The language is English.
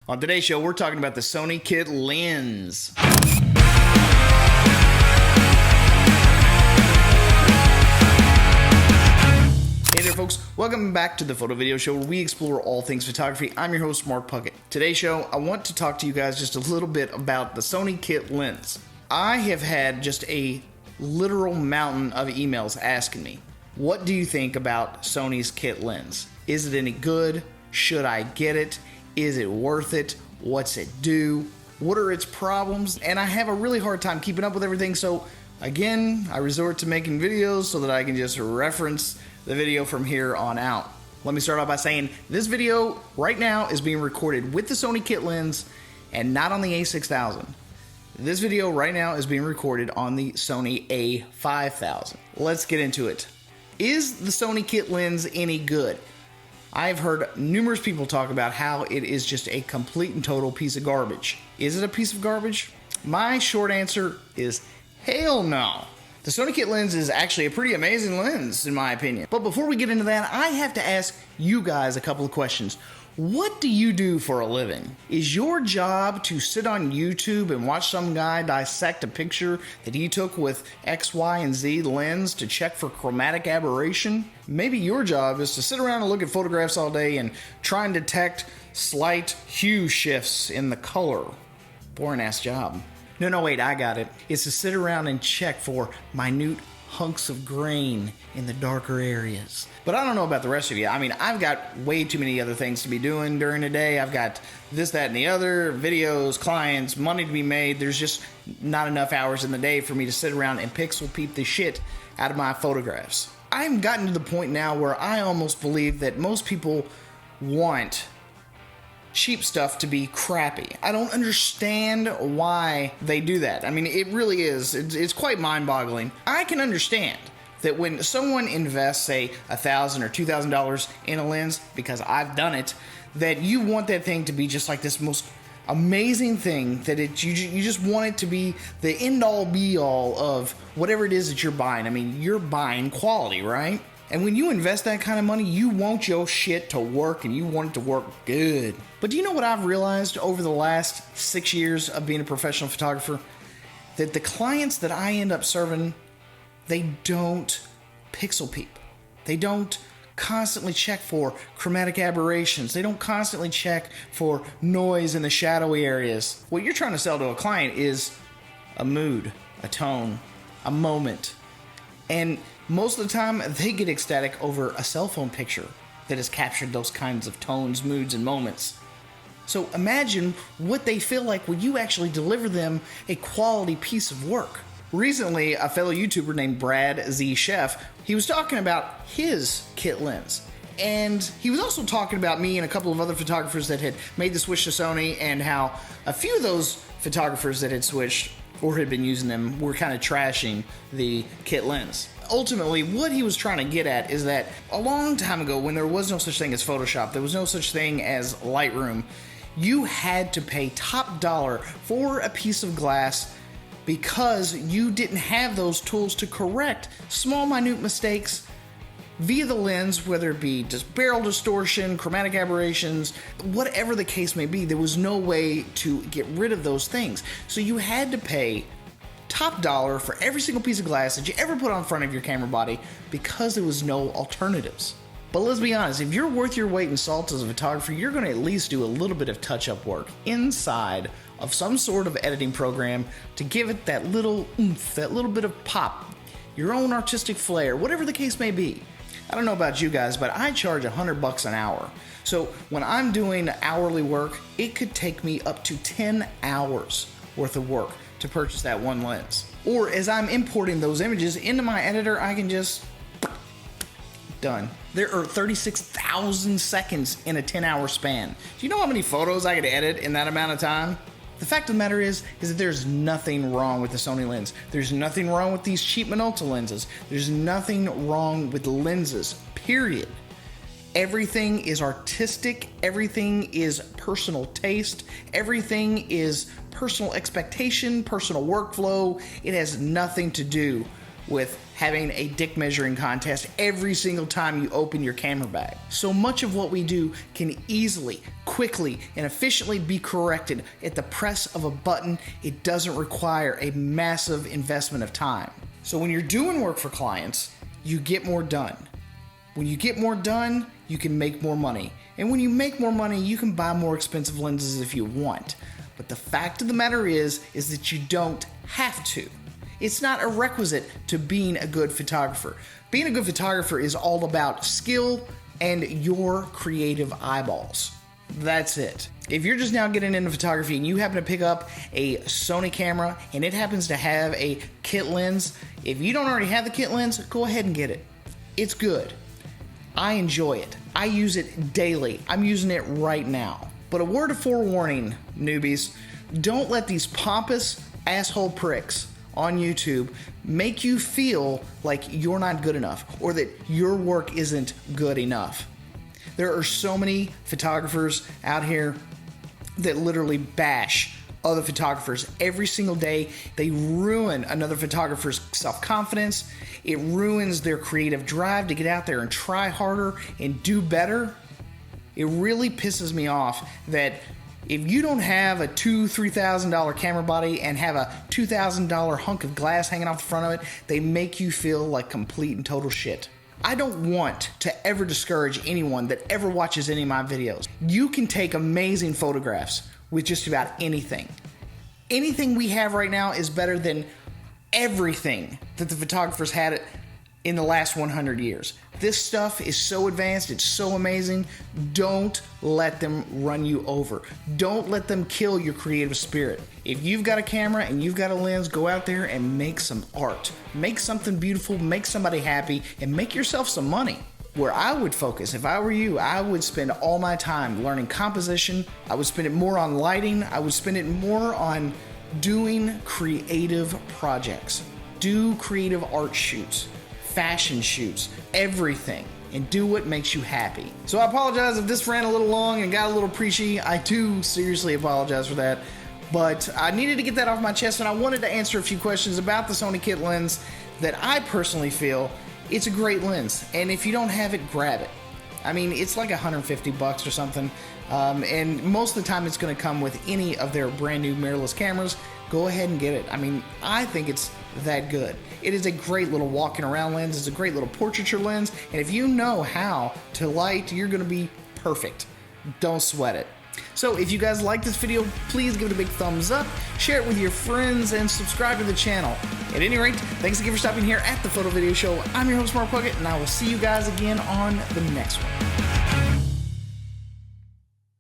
On today's show, we're talking about the Sony kit lens. Hey there folks, welcome back to the Photo Video Show where we explore all things photography. I'm your host Mark Puckett. Today's show, I want to talk to you guys just a little bit about the Sony kit lens. I have had just a literal mountain of emails asking me, what do you think about Sony's kit lens? Is it any good? Should I get it? Is it worth it? What's it do? What are its problems? And I have a really hard time keeping up with everything, so again, I resort to making videos so that I can just reference the video from here on out. Let me start off by saying this video right now is being recorded with the Sony kit lens and not on the a6000. This video right now is being recorded on the Sony a5000. Let's get into it. Is the Sony kit lens any good? I've heard numerous people talk about how it is just a complete and total piece of garbage. Is it a piece of garbage? My short answer is hell no. The Sony kit lens is actually a pretty amazing lens in my opinion. But before we get into that, I have to ask you guys a couple of questions. What do you do for a living? Is your job to sit on YouTube and watch some guy dissect a picture that he took with X, Y, and Z lens to check for chromatic aberration? Maybe your job is to sit around and look at photographs all day and try and detect slight hue shifts in the color. Boring ass job. No, wait, I got it. It's to sit around and check for minute hunks of grain in the darker areas. But I don't know about the rest of you. I mean, I've got way too many other things to be doing during the day. I've got this, that, and the other, videos, clients, money to be made. There's just not enough hours in the day for me to sit around and pixel peep the shit out of my photographs. I've gotten to the point now where I almost believe that most people want cheap stuff to be crappy. I don't understand why they do that. I mean, it really is. It's quite mind-boggling. I can understand that when someone invests, say, $1,000 or $2,000 in a lens, because I've done it, that you want that thing to be just like this most amazing thing, that you just want it to be the end-all be-all of whatever it is that you're buying. I mean, you're buying quality, right? And when you invest that kind of money, you want your shit to work and you want it to work good. But do you know what I've realized over the last 6 years of being a professional photographer? That the clients that I end up serving, they don't pixel peep. They don't constantly check for chromatic aberrations. They don't constantly check for noise in the shadowy areas. What you're trying to sell to a client is a mood, a tone, a moment. And most of the time, they get ecstatic over a cell phone picture that has captured those kinds of tones, moods, and moments. So imagine what they feel like when you actually deliver them a quality piece of work. Recently, a fellow YouTuber named Brad Z Chef, he was talking about his kit lens. And he was also talking about me and a couple of other photographers that had made the switch to Sony, and how a few of those photographers that had switched or had been using them were kind of trashing the kit lens. Ultimately, what he was trying to get at is that a long time ago, when there was no such thing as Photoshop, there was no such thing as Lightroom, you had to pay top dollar for a piece of glass because you didn't have those tools to correct small, minute mistakes via the lens, whether it be just barrel distortion, chromatic aberrations, whatever the case may be. There was no way to get rid of those things. So you had to pay top dollar for every single piece of glass that you ever put on front of your camera body because there was no alternatives. But let's be honest, if you're worth your weight in salt as a photographer, you're going to at least do a little bit of touch-up work inside of some sort of editing program to give it that little oomph, that little bit of pop, your own artistic flair, whatever the case may be. I don't know about you guys, but I charge $100 an hour. So when I'm doing hourly work, it could take me up to 10 hours worth of work to purchase that one lens. Or as I'm importing those images into my editor, I can just done. There are 36,000 seconds in a 10-hour span. Do you know how many photos I could edit in that amount of time? The fact of the matter is that there's nothing wrong with the Sony lens. There's nothing wrong with these cheap Minolta lenses. There's nothing wrong with lenses, period. Everything is artistic. Everything is personal taste. Everything is personal expectation, personal workflow. It has nothing to do with having a dick measuring contest every single time you open your camera bag. So much of what we do can easily, quickly, and efficiently be corrected at the press of a button. It doesn't require a massive investment of time. So when you're doing work for clients, you get more done. When you get more done, you can make more money. And when you make more money, you can buy more expensive lenses if you want. But the fact of the matter is that you don't have to. It's not a requisite to being a good photographer. Being a good photographer is all about skill and your creative eyeballs. That's it. If you're just now getting into photography and you happen to pick up a Sony camera and it happens to have a kit lens, if you don't already have the kit lens, go ahead and get it. It's good. I enjoy it. I use it daily. I'm using it right now. But a word of forewarning, newbies, don't let these pompous asshole pricks on YouTube make you feel like you're not good enough or that your work isn't good enough. There are so many photographers out here that literally bash other photographers every single day. They ruin another photographer's self-confidence. It ruins their creative drive to get out there and try harder and do better. It really pisses me off that if you don't have a $2,000-$3,000 camera body and have a $2,000 hunk of glass hanging off the front of it, they make you feel like complete and total shit. I don't want to ever discourage anyone that ever watches any of my videos. You can take amazing photographs with just about anything. Anything we have right now is better than everything that the photographers had in the last 100 years. This stuff is so advanced, it's so amazing. Don't let them run you over. Don't let them kill your creative spirit. If you've got a camera and you've got a lens, go out there and make some art. Make something beautiful, make somebody happy, and make yourself some money. Where I would focus, if I were you, I would spend all my time learning composition. I would spend it more on lighting. I would spend it more on doing creative projects. Do creative art shoots, fashion shoots, everything, and do what makes you happy. So I apologize if this ran a little long and got a little preachy. I do seriously apologize for that, but I needed to get that off my chest, and I wanted to answer a few questions about the Sony kit lens that I personally feel it's a great lens, and if you don't have it, grab it. I mean, it's like $150 or something, and most of the time it's going to come with any of their brand new mirrorless cameras. Go ahead and get it. I mean, I think it's that good. It is a great little walking around lens. It's a great little portraiture lens, and if you know how to light, you're going to be perfect. Don't sweat it. So if you guys like this video, please give it a big thumbs up, share it with your friends, and subscribe to the channel. At any rate, thanks again for stopping here at The Photo Video Show. I'm your host, Mark Puckett, and I will see you guys again on the next one.